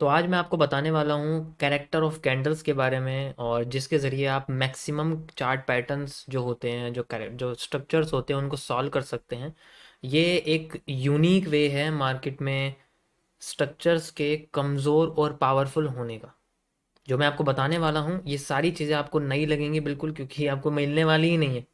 तो आज मैं आपको बताने वाला हूँ कैरेक्टर ऑफ कैंडल्स के बारे में, और जिसके ज़रिए आप मैक्सिमम चार्ट पैटर्न्स जो होते हैं, जो स्ट्रक्चर्स होते हैं, उनको सॉल्व कर सकते हैं। ये एक यूनिक वे है मार्केट में स्ट्रक्चर्स के कमज़ोर और पावरफुल होने का। जो मैं आपको बताने वाला हूँ, ये सारी चीज़ें आपको नई लगेंगी बिल्कुल, क्योंकि ये आपको मिलने वाली ही नहीं है।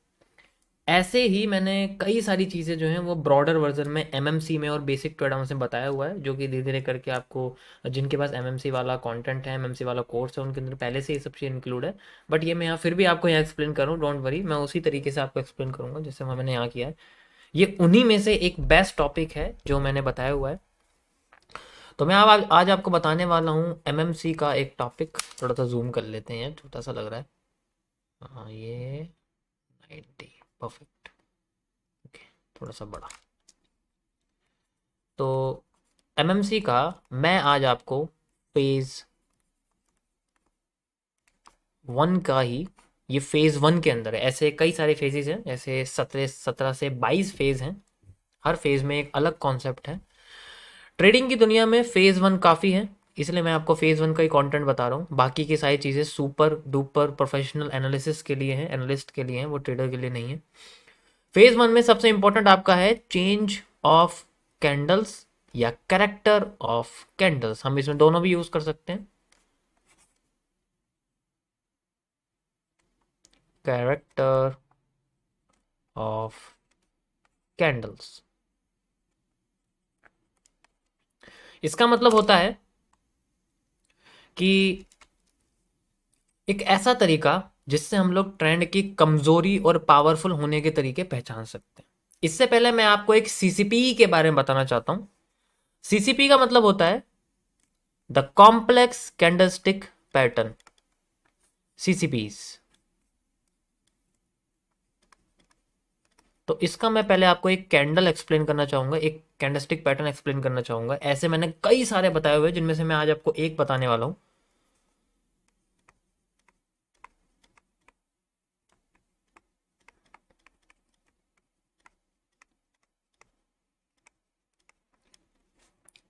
ऐसे ही मैंने कई सारी चीज़ें जो हैं वो ब्रॉडर वर्जन में एमएमसी में और बेसिक ट्रेडर्स में बताया हुआ है, जो कि धीरे धीरे करके आपको, जिनके पास एमएमसी वाला कंटेंट है, एमएमसी वाला कोर्स है, उनके अंदर पहले से ये सब चीज़ इंक्लूड है। बट ये मैं यहाँ फिर भी आपको यहाँ एक्सप्लेन करूँ, डोंट वरी, मैं उसी तरीके से आपको एक्सप्लेन करूँगा जैसे मैंने यहाँ किया है। ये उन्हीं में से एक बेस्ट टॉपिक है जो मैंने बताया हुआ है। तो मैं आज आपको बताने वाला हूँ एमएमसी का एक टॉपिक। थोड़ा सा जूम कर लेते हैं, छोटा सा लग रहा है। हाँ, ये 90 परफेक्ट। ओके, थोड़ा सा बड़ा। तो एमएमसी का मैं आज आपको फेज वन का ही, ये फेज वन के अंदर है। ऐसे कई सारे फेजेस हैं, ऐसे 17 से 22 फेज हैं। हर फेज में एक अलग कॉन्सेप्ट है। ट्रेडिंग की दुनिया में फेज वन काफ़ी है, इसलिए मैं आपको फेज वन का ही कंटेंट बता रहा हूँ। बाकी की सारी चीज़ें सुपर डुपर प्रोफेशनल एनालिसिस के लिए हैं, एनालिस्ट के लिए हैं, वो ट्रेडर के लिए नहीं है। फेज वन में सबसे इंपॉर्टेंट आपका है चेंज ऑफ कैंडल्स या कैरेक्टर ऑफ कैंडल्स। हम इसमें दोनों भी यूज कर सकते हैं। कैरेक्टर ऑफ कैंडल्स, इसका मतलब होता है कि एक ऐसा तरीका जिससे हम लोग ट्रेंड की कमजोरी और पावरफुल होने के तरीके पहचान सकते हैं। इससे पहले मैं आपको एक सीसीपी के बारे में बताना चाहता हूं। सीसीपी का मतलब होता है द कॉम्प्लेक्स कैंडलस्टिक पैटर्न, सीसीपीस। तो इसका मैं पहले आपको एक कैंडल एक्सप्लेन करना चाहूंगा, एक कैंडलस्टिक पैटर्न एक्सप्लेन करना चाहूंगा। ऐसे मैंने कई सारे बताए हुए, जिनमें से मैं आज आपको एक बताने वाला हूं।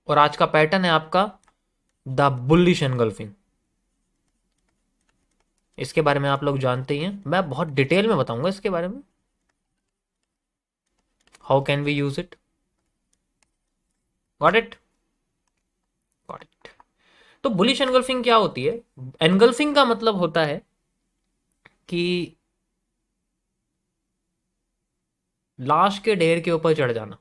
और आज का पैटर्न है आपका द बुलिश एनगल्फिंग। इसके बारे में आप लोग जानते ही हैं, मैं बहुत डिटेल में बताऊंगा इसके बारे में। How can we use it, got it, got it. तो बुलिश एनगल्फिंग क्या होती है? एनगल्फिंग का मतलब होता है कि लाश के ढेर के ऊपर चढ़ जाना।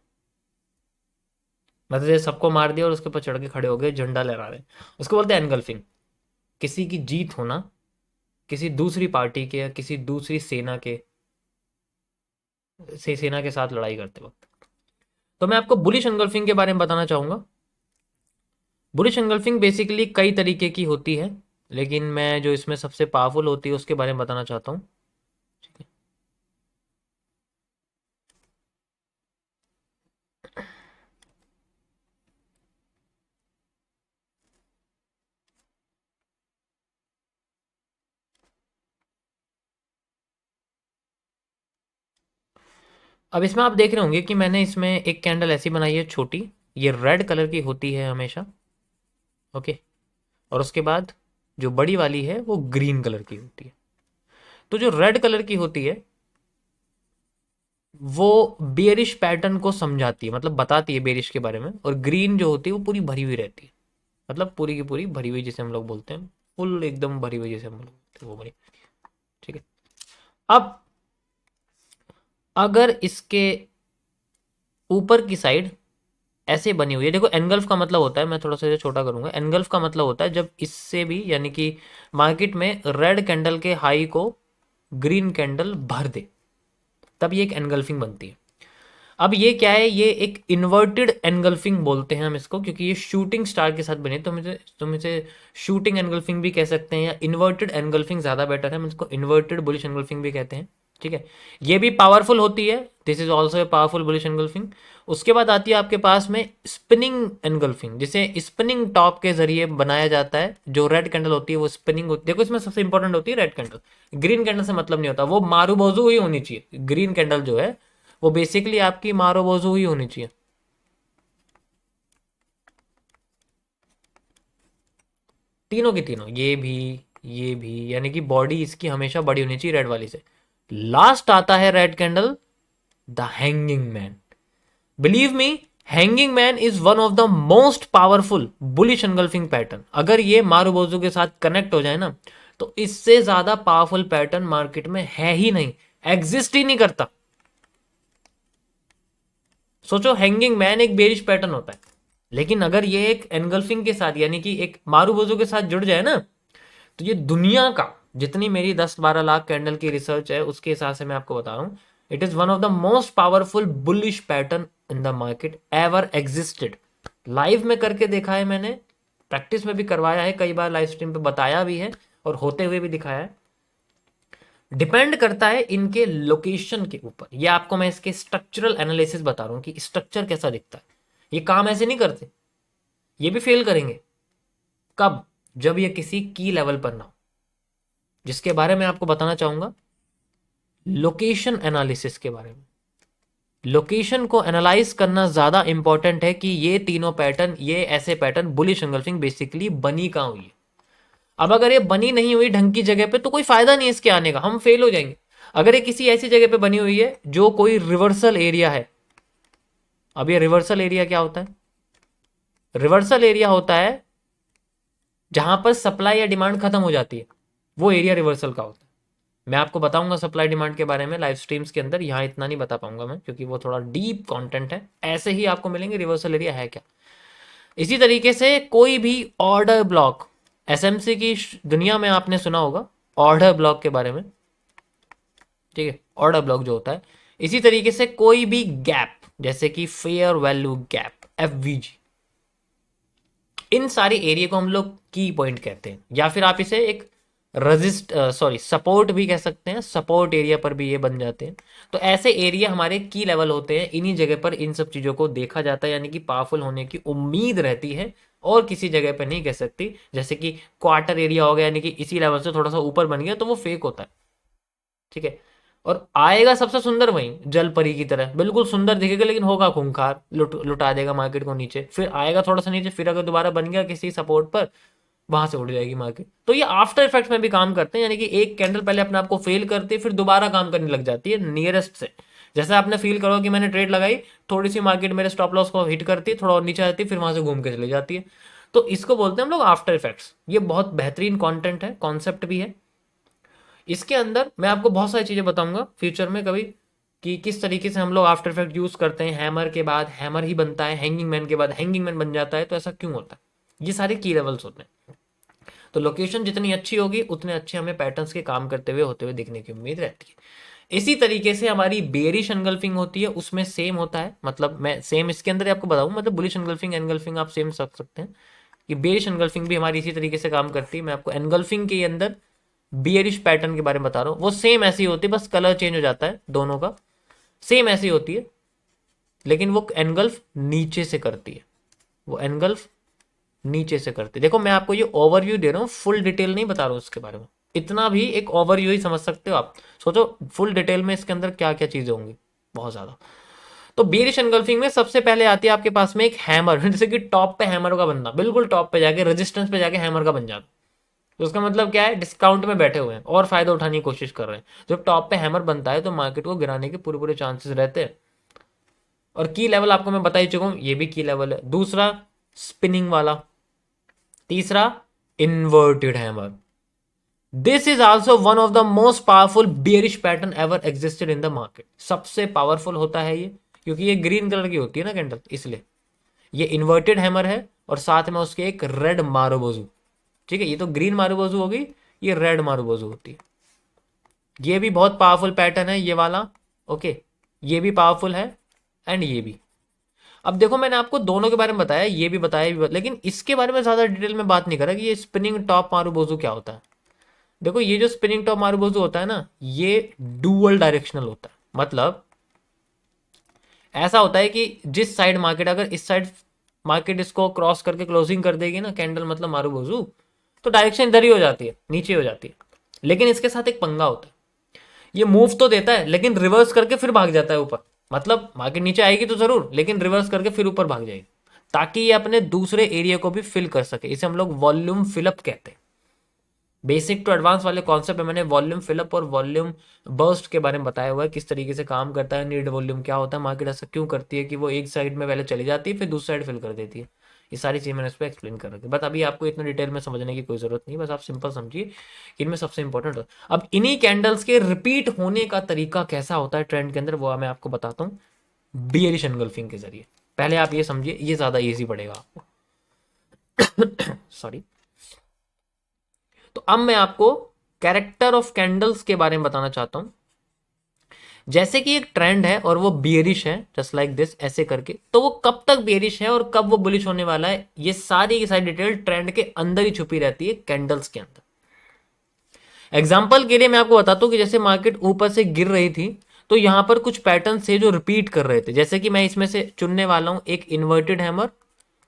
मतलब जैसे सबको मार दिया और उसके ऊपर चढ़ के खड़े हो गए, झंडा लहरा रहे, उसको बोलते हैं एनगल्फिंग। किसी की जीत होना, किसी दूसरी पार्टी के या किसी दूसरी सेना के साथ लड़ाई करते वक्त। तो मैं आपको बुलिश एंगल्फिंग के बारे में बताना चाहूंगा। बुलिश एंगल्फिंग बेसिकली कई तरीके की होती है, लेकिन मैं जो इसमें सबसे पावरफुल होती है उसके बारे में बताना चाहता हूँ। ठीक है। अब इसमें आप देख रहे होंगे कि मैंने इसमें एक कैंडल ऐसी बनाई है छोटी, ये रेड कलर की होती है हमेशा। ओके। और उसके बाद जो बड़ी वाली है वो ग्रीन कलर की होती है। तो जो रेड कलर की होती है वो बेरिश पैटर्न को समझाती है, मतलब बताती है बेरिश के बारे में। और ग्रीन जो होती है वो पूरी भरी हुई रहती है, मतलब पूरी की पूरी भरी हुई, जिसे हम लोग बोलते हैं फुल एकदम भरी हुई, जैसे हम लोग बोलते हैं वो भरी। ठीक है। अब अगर इसके ऊपर की साइड ऐसे बनी हुई है, देखो एनगल्फ का मतलब होता है, मैं थोड़ा सा इसे छोटा करूंगा। एनगल्फ का मतलब होता है जब इससे भी, यानी कि मार्केट में रेड कैंडल के हाई को ग्रीन कैंडल भर दे, तब ये एक एनगल्फिंग बनती है। अब ये क्या है? ये एक इन्वर्टेड एनगल्फिंग बोलते हैं हम इसको, क्योंकि ये शूटिंग स्टार के साथ बने। तो तुम इसे शूटिंग एनगल्फिंग भी कह सकते हैं, या इन्वर्टेड एनगल्फिंग ज़्यादा बेटर है, हम इसको इन्वर्टेड बुलिश एनगल्फिंग भी कहते हैं। ठीक है। ये भी पावरफुल होती है, this is also a powerful bullish engulfing. उसके बाद आती है आपके पास में स्पिनिंग एनगल्फिंग, जिसे स्पिनिंग टॉप के जरिए बनाया जाता है। जो रेड कैंडल होती है वो स्पिनिंग होती है। देखो इसमें सबसे इंपॉर्टेंट होती है रेड कैंडल, ग्रीन कैंडल से मतलब नहीं होता, वो मारूबोजू ही होनी चाहिए। ग्रीन कैंडल जो है वो बेसिकली आपकी मारोबोजू ही होनी चाहिए। तीनों की तीनों, ये भी, यानी कि बॉडी इसकी हमेशा बड़ी होनी चाहिए रेड वाली से। लास्ट आता है red candle, the hanging man. Believe me, hanging man is one of the most powerful bullish engulfing pattern. अगर ये मारुबोजू के साथ कनेक्ट हो जाए ना, तो इससे ज्यादा पावरफुल पैटर्न मार्केट में है ही नहीं, एग्जिस्ट ही नहीं करता। सोचो, हैंगिंग मैन एक बेरिश पैटर्न होता है, लेकिन अगर ये एक एनगल्फिंग के साथ यानी कि एक मारुबोजू के साथ जुड़ जाए ना, तो ये दुनिया का, जितनी मेरी 10-12 लाख कैंडल की रिसर्च है उसके हिसाब से मैं आपको बता रहा हूं, it is one of the most powerful bullish pattern in the market ever existed. Live में करके देखा है मैंने, प्रैक्टिस में भी करवाया है, कई बार लाइव स्ट्रीम पे बताया भी है और होते हुए भी दिखाया है। डिपेंड करता है इनके लोकेशन के ऊपर। ये आपको मैं इसके स्ट्रक्चरल एनालिसिस बता रहा हूं कि स्ट्रक्चर कैसा दिखता है। ये काम ऐसे नहीं करते, ये भी फेल करेंगे। कब? जब ये किसी की लेवल पर ना हो, जिसके बारे में आपको बताना चाहूंगा, लोकेशन एनालिसिस के बारे में। लोकेशन को एनालाइज करना ज्यादा इंपॉर्टेंट है कि ये तीनों पैटर्न, ये ऐसे पैटर्न बुलिश एंगल्फिंग बेसिकली बनी कहां हुई है। अब अगर ये बनी नहीं हुई ढंग की जगह पे, तो कोई फायदा नहीं इसके आने का, हम फेल हो जाएंगे। अगर ये किसी ऐसी जगह पे बनी हुई है जो कोई रिवर्सल एरिया है, अब ये रिवर्सल एरिया क्या होता है? रिवर्सल एरिया होता है जहां पर सप्लाई या डिमांड खत्म हो जाती है, वो एरिया रिवर्सल का होता है। मैं आपको बताऊंगा सप्लाई डिमांड के बारे में लाइव स्ट्रीम्स के अंदर, यहाँ इतना नहीं बता पाऊंगा मैं क्योंकि वो थोड़ा डीप कंटेंट है। ऐसे ही आपको मिलेंगे रिवर्सल एरिया है क्या। इसी तरीके से कोई भी ऑर्डर ब्लॉक, एसएमसी की दुनिया में आपने सुना होगा ऑर्डर ब्लॉक के बारे में, ठीक है, ऑर्डर ब्लॉक जो होता है। इसी तरीके से कोई भी गैप, जैसे कि फेयर वैल्यू गैप, एफवीजी, इन सारे एरिया को हम लोग की पॉइंट कहते हैं, या फिर आप इसे एक सपोर्ट भी कह सकते हैं। सपोर्ट एरिया पर भी ये बन जाते हैं। तो ऐसे एरिया हमारे की लेवल होते हैं, इन्हीं जगह पर इन सब चीजों को देखा जाता है, यानी कि पावरफुल होने की उम्मीद रहती है और किसी जगह पर नहीं कह सकती। जैसे कि क्वार्टर एरिया हो गया, यानी कि इसी लेवल से थोड़ा सा ऊपर बन गया, तो वो फेक होता है, ठीक है। और आएगा सबसे सुंदर वहीं जल परी की तरह, बिल्कुल सुंदर दिखेगा, लेकिन होगा खूंखार, लुटा देगा मार्केट को नीचे। फिर आएगा थोड़ा सा नीचे, फिर अगर दोबारा बन गया किसी सपोर्ट पर, वहां से उड़ जाएगी मार्केट। तो ये आफ्टर इफेक्ट्स में भी काम करते हैं, यानी कि एक कैंडल पहले अपने आप को फेल करती है, फिर दोबारा काम करने लग जाती है नियरेस्ट से। जैसे आपने फील करो कि मैंने ट्रेड लगाई, थोड़ी सी मार्केट मेरे स्टॉप लॉस को हिट करती है, थोड़ा और नीचे आती है, फिर वहां से घूम के चली जाती है। तो इसको बोलते हैं हम लोग आफ्टर इफेक्ट्स। ये बहुत बेहतरीन कॉन्टेंट है, कॉन्सेप्ट भी है। इसके अंदर मैं आपको बहुत सारी चीजें बताऊंगा फ्यूचर में कभी, कि किस तरीके से हम लोग आफ्टर इफेक्ट यूज करते हैं। हैमर के बाद हैमर ही बनता है, हैंगिंग मैन के बाद हैंगिंग मैन बन जाता है, तो ऐसा क्यों होता है। ये सारे की लेवल्स होते हैं। तो लोकेशन जितनी अच्छी होगी उतने अच्छे हमें पैटर्न्स के काम करते हुए होते हुए दिखने की उम्मीद रहती है। इसी तरीके से हमारी बेरिश एनगल्फिंग होती है, उसमें सेम होता है। मतलब मैं सेम इसके अंदर आपको बताऊं, मतलब बुलिश एनगल्फिंग एनगल्फिंग आप सेम समझ सकते हैं कि बेरिश एनगल्फिंग भी हमारी इसी तरीके से काम करती है। मैं आपको एनगल्फिंग के अंदर बियरिश पैटर्न के बारे में बता रहा हूँ। वो सेम ऐसी होती है, बस कलर चेंज हो जाता है दोनों का, सेम ऐसी होती है, लेकिन वो एनगल्फ नीचे से करती है। वो एनगल्फ नीचे से करती है। देखो मैं आपको ये ओवरव्यू दे रहा हूँ, फुल डिटेल नहीं बता रहा हूँ उसके बारे में। इतना भी एक ओवरव्यू ही समझ सकते हो आप। सोचो फुल डिटेल में इसके अंदर क्या क्या चीजें होंगी, बहुत ज्यादा। तो बियरिश एनगल्फिंग में सबसे पहले आती है आपके पास में एक हैमर, जैसे कि टॉप पे हैमर का बनना, बिल्कुल टॉप पे जाके रेजिस्टेंस पे जाके हैमर का बन जाना। तो उसका मतलब क्या है, डिस्काउंट में बैठे हुए हैं और फायदा उठाने की कोशिश कर रहे हैं। जब टॉप पे हैमर बनता है तो मार्केट को गिराने के पूरे पूरे चांसेस रहते हैं। और की लेवल आपको मैं बता ही चुका हूं, ये भी की लेवल है। दूसरा स्पिनिंग वाला। तीसरा inverted hammer. This is also one of the most powerful bearish pattern ever existed in the market. सबसे पावरफुल होता है ये, क्योंकि ये ग्रीन कलर की होती है ना कैंडल, इसलिए ये इन्वर्टेड हैमर है। और साथ में उसके एक रेड मारुबोजू, ठीक है। ये तो ग्रीन मारुबोजू होगी, ये रेड मारुबोजू होती है। ये भी बहुत पावरफुल पैटर्न है ये वाला, ओके। ये भी पावरफुल है एंड ये भी। अब देखो मैंने आपको दोनों के बारे में बताया, ये भी बताया भी, लेकिन इसके बारे में ज्यादा डिटेल में बात नहीं करा कि ये स्पिनिंग टॉप मारुबोजू क्या होता है। देखो ये जो स्पिनिंग टॉप मारुबोजू होता है ना, ये डुअल डायरेक्शनल होता है। मतलब ऐसा होता है कि जिस साइड मार्केट, अगर इस साइड मार्केट इसको क्रॉस करके क्लोजिंग कर देगी ना कैंडल, मतलब मारुबोजू, तो डायरेक्शन इधर ही हो जाती है, नीचे हो जाती है। लेकिन इसके साथ एक पंगा होता है, ये मूव तो देता है लेकिन रिवर्स करके फिर भाग जाता है ऊपर। मतलब मार्केट नीचे आएगी तो जरूर, लेकिन रिवर्स करके फिर ऊपर भाग जाएगी। ताकि ये अपने दूसरे एरिया को भी फिल कर सके। इसे हम लोग वॉल्यूम फिलअप कहते हैं। बेसिक टू एडवांस वाले कॉन्सेप्ट में मैंने वॉल्यूम फिलअप और वॉल्यूम बर्स्ट के बारे में बताया हुआ है, किस तरीके से काम करता है, नीड वॉल्यूम क्या होता है, मार्केट ऐसा क्यों करती है कि वो एक साइड में पहले चली जाती है फिर दूसरी साइड फिल कर देती है। ये सारी चीज़ मैंने इस पर एक्सप्लेन कर रखी है, बट अभी आपको इतना डिटेल में समझने की कोई ज़रूरत नहीं, बस आप सिंपल समझिए कि इनमें सबसे इंपॉर्टेंट। अब इन्हीं कैंडल्स के रिपीट होने का तरीका कैसा होता है ट्रेंड के अंदर, वो मैं आपको बताता हूँ बियरिश एनगल्फिंग के जरिए। पहले आप ये समझिए, ये ज़्यादा ईजी पड़ेगा आपको। सॉरी। तो अब मैं आपको कैरेक्टर ऑफ कैंडल्स के बारे में बताना चाहता हूं। जैसे कि एक ट्रेंड है और वो बियरिश है, जस्ट लाइक दिस, ऐसे करके, तो वो कब तक बियरिश है और कब वो बुलिश होने वाला है, ये सारी की सारी डिटेल ट्रेंड के अंदर ही छुपी रहती है, कैंडल्स के अंदर। एग्जाम्पल के लिए मैं आपको बताता हूं कि जैसे मार्केट ऊपर से गिर रही थी तो यहां पर कुछ पैटर्न थे जो रिपीट कर रहे थे। जैसे कि मैं इसमें से चुनने वाला हूं एक इन्वर्टेड हैमर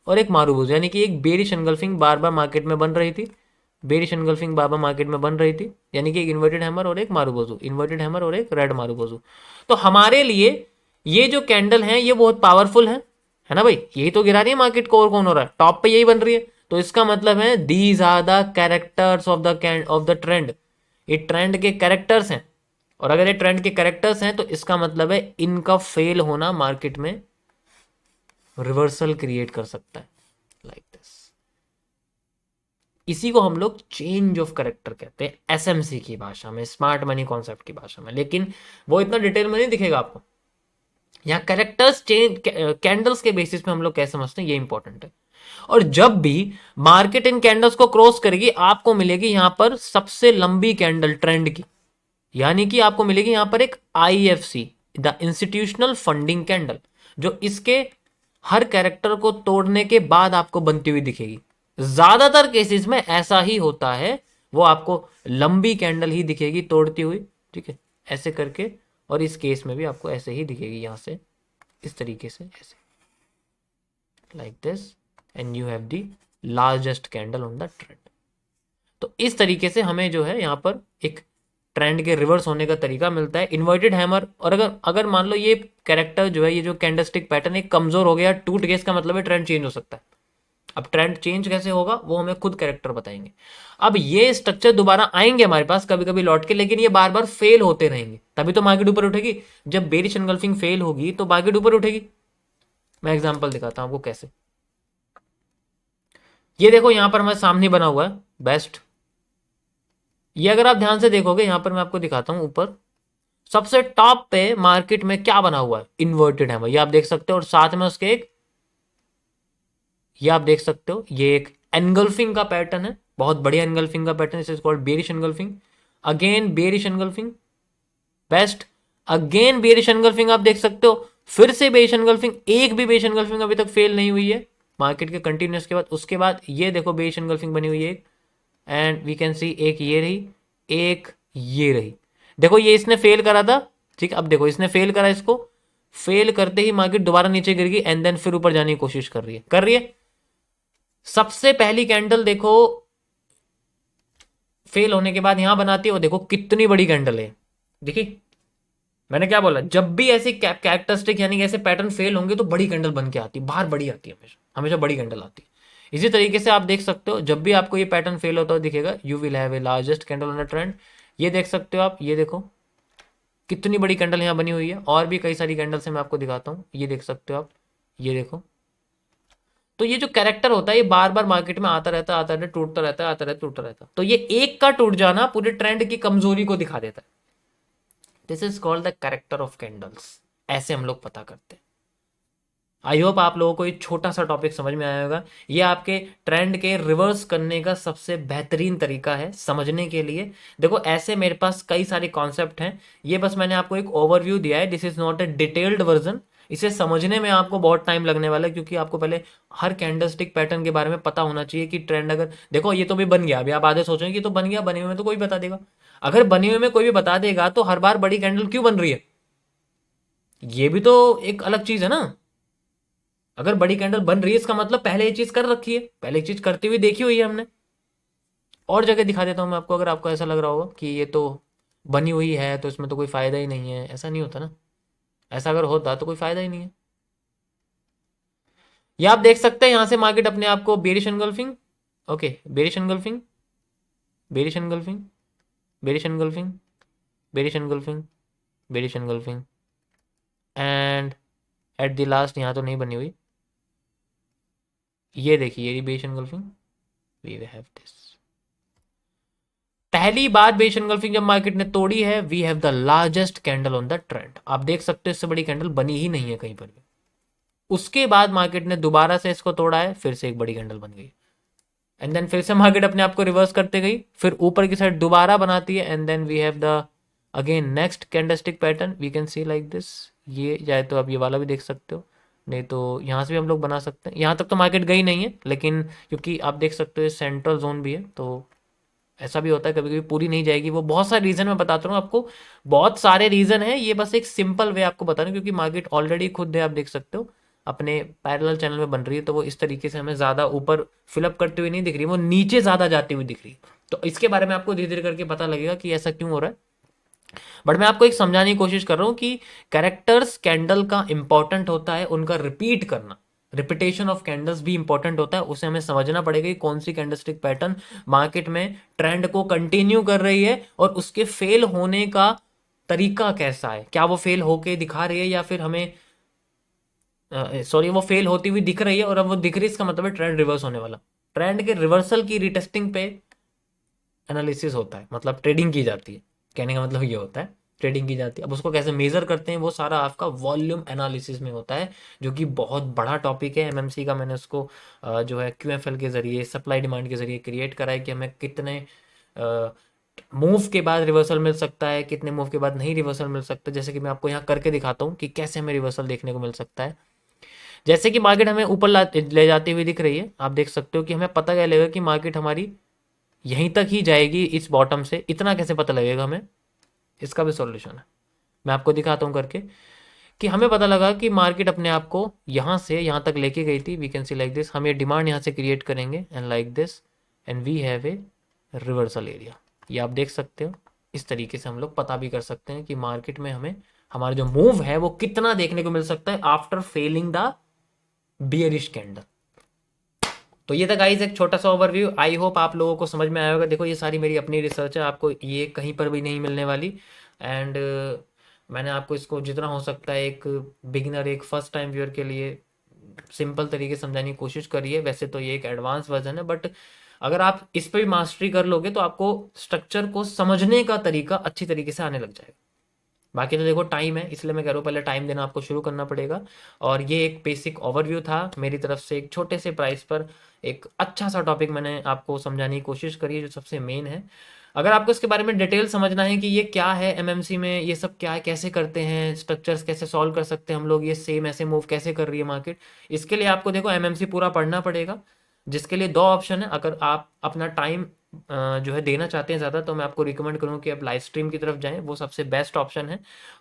और एक मारूबूज, यानी कि एक बेरिश एनगल्फिंग बार बार मार्केट में बन रही थी, बेरिश एनगल्फिंग बार बार मार्केट में बन रही थी, यानी कि एक इन्वर्टेड हैमर और एक मारूबोजू, इन्वर्टेड हैमर और एक रेड मारूबोजू। तो हमारे लिए ये जो कैंडल है ये बहुत पावरफुल है ना भाई, यही तो गिरा रही है मार्केट को, और कौन हो रहा है, टॉप पे यही बन रही है। तो इसका मतलब है these are the characters of the trend, ये ट्रेंड के कैरेक्टर्स हैं। और अगर ये ट्रेंड के कैरेक्टर्स हैं तो इसका मतलब है इनका फेल होना मार्केट में रिवर्सल क्रिएट कर सकता है, लाइक दिस। इसी को हम लोग चेंज ऑफ कैरेक्टर कहते हैं एसएमसी की भाषा में, स्मार्ट मनी कॉन्सेप्ट की भाषा में, लेकिन वो इतना डिटेल में नहीं दिखेगा आपको। यहाँ कैरेक्टर्स चेंज कैंडल्स के बेसिस पे हम लोग कैसे समझते हैं, ये इंपॉर्टेंट है। और जब भी मार्केट इन कैंडल्स को क्रॉस करेगी आपको मिलेगी यहां पर सबसे लंबी कैंडल ट्रेंड की, यानी कि आपको मिलेगी यहां पर एक IFC, the institutional funding candle, जो इसके हर कैरेक्टर को तोड़ने के बाद आपको बनती हुई दिखेगी। ज्यादातर केसेस में ऐसा ही होता है, वो आपको लंबी कैंडल ही दिखेगी तोड़ती हुई, ठीक है, ऐसे करके। और इस केस में भी आपको ऐसे ही दिखेगी, यहां से इस तरीके से, ऐसे, like this, and you have the largest candle on the trend. तो इस तरीके से हमें जो है यहाँ पर एक ट्रेंड के रिवर्स होने का तरीका मिलता है इन्वर्टेड हैमर। और अगर अगर मान लो ये कैरेक्टर जो है, ये जो कैंडलस्टिक पैटर्न है कमजोर हो गया, टूट गया, इसका मतलब है ट्रेंड चेंज हो सकता है। अब ट्रेंड चेंज कैसे होगा वो हमें खुद कैरेक्टर बताएंगे। अब ये स्ट्रक्चर दोबारा आएंगे हमारे पास कभी कभी लौट के, लेकिन ये बार बार फेल होते रहेंगे, तभी तो मार्केट ऊपर उठेगी। जब बेरिश एनगल्फिंग फेल होगी तो मार्केट ऊपर उठेगी। मैं एग्जांपल दिखाता हूं आपको कैसे। ये देखो यहां पर हमारे सामने बना हुआ है बेस्ट, ये अगर आप ध्यान से देखोगे यहां पर मैं आपको दिखाता हूं, ऊपर सबसे टॉप पे मार्केट में क्या बना हुआ है, इन्वर्टेड है, ये आप देख सकते हो। और साथ में उसके एक, ये आप देख सकते हो, ये एक एनगल्फिंग का पैटर्न है, बहुत बढ़िया एनगल्फिंग का pattern, is called bearish engulfing. Again bearish engulfing, best, again bearish engulfing आप देख सकते हो, फिर से बेरिश एनगल्फिंग, एक भी बेरिश एनगल्फिंग अभी तक फेल नहीं हुई है मार्केट के कंटिन्यूस के बाद। उसके बाद ये देखो बेरिश एनगल्फिंग बनी हुई है, एंड वी कैन सी एक ये रही, एक ये रही। देखो ये इसने फेल करा था, ठीक, अब देखो इसने फेल करा, इसको फेल करते ही मार्केट दोबारा नीचे गिर गई एंड देन फिर ऊपर जाने की कोशिश कर रही है। सबसे पहली कैंडल देखो फेल होने के बाद यहां बनाती है, वो देखो कितनी बड़ी कैंडल है, देखिए मैंने क्या बोला, जब भी ऐसे कैरेक्टरिस्टिक यानी कि ऐसे पैटर्न फेल होंगे तो बड़ी कैंडल बन के आती है, बाहर बड़ी आती है, हमेशा हमेशा बड़ी कैंडल आती है। इसी तरीके से आप देख सकते हो जब भी आपको ये पैटर्न फेल होता हुआ दिखेगा, you will have a largest candle on the trend. ये देख सकते हो आप, ये देखो कितनी बड़ी कैंडल यहाँ बनी हुई है, और भी कई सारी कैंडल्स हैं, मैं आपको दिखाता हूँ, ये देख सकते हो आप, ये देखो। तो ये जो कैरेक्टर होता है ये बार बार मार्केट में आता रहता है, आता रहता है, टूटता रहता है, आता रहता है, टूटता रहता है। तो ये एक का टूट जाना पूरे ट्रेंड की कमजोरी को दिखा देता है। This is called the character of candles, ऐसे हम लोग पता करते हैं। आई होप आप लोगों को ये छोटा सा टॉपिक समझ में आया होगा। ये आपके ट्रेंड के रिवर्स करने का सबसे बेहतरीन तरीका है समझने के लिए। देखो ऐसे मेरे पास कई सारे कॉन्सेप्ट हैं, ये बस मैंने आपको एक ओवरव्यू दिया है, this is not a detailed version. इसे समझने में आपको बहुत टाइम लगने वाला है, क्योंकि आपको पहले हर कैंडलस्टिक पैटर्न के बारे में पता होना चाहिए कि ट्रेंड, अगर देखो ये तो भी बन गया, अभी आप आधे सोचेंगे कि तो बन गया, बने हुए में तो कोई बता देगा। अगर बने हुए में कोई भी बता देगा तो हर बार बड़ी कैंडल क्यों बन रही है, ये भी तो एक अलग चीज है ना। अगर बड़ी कैंडल बन रही है इसका मतलब पहले ये चीज कर रखी है, पहले ये चीज करती हुई देखी हुई है हमने। और जगह दिखा देता हूं मैं आपको, अगर आपको ऐसा लग रहा होगा कि ये तो बनी हुई है तो इसमें तो कोई फायदा ही नहीं है, ऐसा नहीं होता ना। ऐसा अगर होता तो कोई फायदा ही नहीं है। ये आप देख सकते हैं यहाँ से मार्केट अपने आप को bearish engulfing, okay bearish engulfing, bearish engulfing, bearish engulfing, bearish engulfing, bearish engulfing, and at the last यहाँ तो नहीं बनी हुई, ये देखिए ये bearish engulfing, we have this. पहली बार बेरिश एनगल्फिंग जब मार्केट ने तोड़ी है, we have the largest candle on the trend. आप देख सकते हो इससे बड़ी कैंडल बनी ही नहीं है कहीं पर भी। उसके बाद मार्केट ने दोबारा से इसको तोड़ा है, फिर से एक बड़ी कैंडल बन गई, एंड देन फिर से मार्केट अपने आप को रिवर्स करते गई, फिर ऊपर की साइड दोबारा बनाती है, and then we have the again next candlestick pattern, we can see like this. ये चाहे तो आप ये वाला भी देख सकते हो, नहीं तो यहाँ से भी हम लोग बना सकते हैं। यहाँ तक तो मार्केट गई नहीं है, लेकिन क्योंकि आप देख सकते हो सेंट्रल जोन भी है, तो ऐसा भी होता है कभी कभी पूरी नहीं जाएगी। वो बहुत सारे रीज़न मैं बताता हूँ आपको, बहुत सारे रीज़न है, ये बस एक सिंपल वे आपको बता रहा हूँ, क्योंकि मार्केट ऑलरेडी खुद है, आप देख सकते हो अपने पैरेलल चैनल में बन रही है, तो वो इस तरीके से हमें ज़्यादा ऊपर फिलअप करते हुए नहीं दिख रही, वो नीचे ज़्यादा जाती हुई दिख रही है। तो इसके बारे में आपको धीरे धीरे करके पता लगेगा कि ऐसा क्यों हो रहा है। बट मैं आपको एक समझाने की कोशिश कर रहा हूँ कि कैरेक्टर्स कैंडल का इंपॉर्टेंट होता है, उनका रिपीट करना, रिपीटेशन ऑफ कैंडल्स भी इंपॉर्टेंट होता है। उसे हमें समझना पड़ेगा कि कौन सी कैंडलस्टिक पैटर्न मार्केट में ट्रेंड को कंटिन्यू कर रही है, और उसके फेल होने का तरीका कैसा है। क्या वो फेल होके दिखा रही है, या फिर हमें सॉरी वो फेल होती हुई दिख रही है, और अब वो दिख रही है, इसका मतलब है ट्रेंड रिवर्स होने वाला। ट्रेंड के रिवर्सल की रिटेस्टिंग पे एनालिसिस होता है, मतलब ट्रेडिंग की जाती है, कहने का मतलब ये होता है ट्रेडिंग की जाती है। अब उसको कैसे मेजर करते हैं, वो सारा आपका वॉल्यूम एनालिसिस में होता है, जो कि बहुत बड़ा टॉपिक है एमएमसी का। मैंने उसको जो है क्यूएफएल के जरिए, सप्लाई डिमांड के जरिए क्रिएट करा है कि हमें कितने मूव के बाद रिवर्सल मिल सकता है, कितने मूव के बाद नहीं रिवर्सल मिल सकता। जैसे कि मैं आपको यहाँ करके दिखाता हूँ कि कैसे हमें रिवर्सल देखने को मिल सकता है। जैसे कि मार्केट हमें ऊपर ले जाती हुई दिख रही है, आप देख सकते हो कि हमें पता क्या लगेगा कि मार्केट हमारी यहीं तक ही जाएगी इस बॉटम से, इतना कैसे पता लगेगा हमें, इसका भी सॉल्यूशन है। मैं आपको दिखाता हूँ करके कि हमें पता लगा कि मार्केट अपने आप को यहाँ से यहाँ तक लेके गई थी, we can see like this. हम ये डिमांड यहाँ से क्रिएट करेंगे and like this, and we have a reversal area. ये आप देख सकते हो, इस तरीके से हम लोग पता भी कर सकते हैं कि मार्केट में हमें हमारा जो मूव है वो कितना देखने को मिल सकता है after failing the bearish candle. तो ये था गाइस एक छोटा सा ओवरव्यू, आई होप आप लोगों को समझ में आया होगा। देखो ये सारी मेरी अपनी रिसर्च है, आपको ये कहीं पर भी नहीं मिलने वाली, एंड मैंने आपको इसको जितना हो सकता है एक बिगिनर, एक फर्स्ट टाइम व्यूअर के लिए सिंपल तरीके से समझाने की कोशिश करी है। वैसे तो ये एक एडवांस वर्जन है, बट अगर आप इस पर भी मास्टरी कर लोगे तो आपको स्ट्रक्चर को समझने का तरीका अच्छी तरीके से आने लग जाएगा। बाकी तो देखो टाइम है, इसलिए मैं कह रहा हूँ पहले टाइम देना आपको शुरू करना पड़ेगा। और ये एक बेसिक ओवरव्यू था मेरी तरफ से, एक छोटे से प्राइस पर एक अच्छा सा टॉपिक मैंने आपको समझाने की कोशिश करी है, जो सबसे मेन है। अगर आपको इसके बारे में डिटेल समझना है कि ये क्या है एमएमसी में, ये सब क्या है, कैसे करते हैं, स्ट्रक्चर्स कैसे सॉल्व कर सकते हैं हम लोग, ये सेम ऐसे मूव कैसे कर रही है मार्केट, इसके लिए आपको देखो एमएमसी पूरा पढ़ना पड़ेगा। जिसके लिए दो ऑप्शन है, अगर आप अपना टाइम जो है देना चाहते हैं ज़्यादा, तो मैं आपको रिकमेंड करूँ कि आप लाइव स्ट्रीम की तरफ जाएं, वो सबसे बेस्ट ऑप्शन है।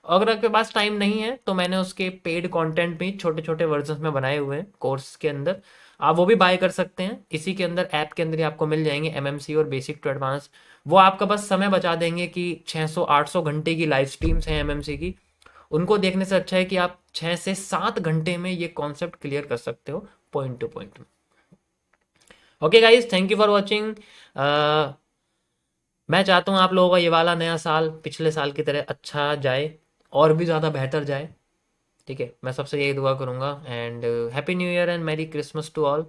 अगर आपके पास टाइम नहीं है तो मैंने उसके पेड कंटेंट भी छोटे छोटे वर्जन में बनाए हुए हैं कोर्स के अंदर, आप वो भी बाय कर सकते हैं। इसी के अंदर ऐप के अंदर ही आपको मिल जाएंगे एमएमसी और बेसिक टू एडवांस। वो आपका बस समय बचा देंगे कि 600-800 घंटे की लाइव स्ट्रीम्स हैं एमएमसी की, उनको देखने से अच्छा है कि आप 6 से 7 घंटे में ये कॉन्सेप्ट क्लियर कर सकते हो point two point. Okay guys, thank you for watching. मैं चाहता हूँ आप लोगों का ये वाला नया साल पिछले साल की तरह अच्छा जाए, और भी ज़्यादा बेहतर जाए। ठीक है, मैं सबसे यही दुआ करूँगा, and happy new year and merry Christmas to all.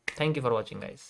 Thank you for watching guys.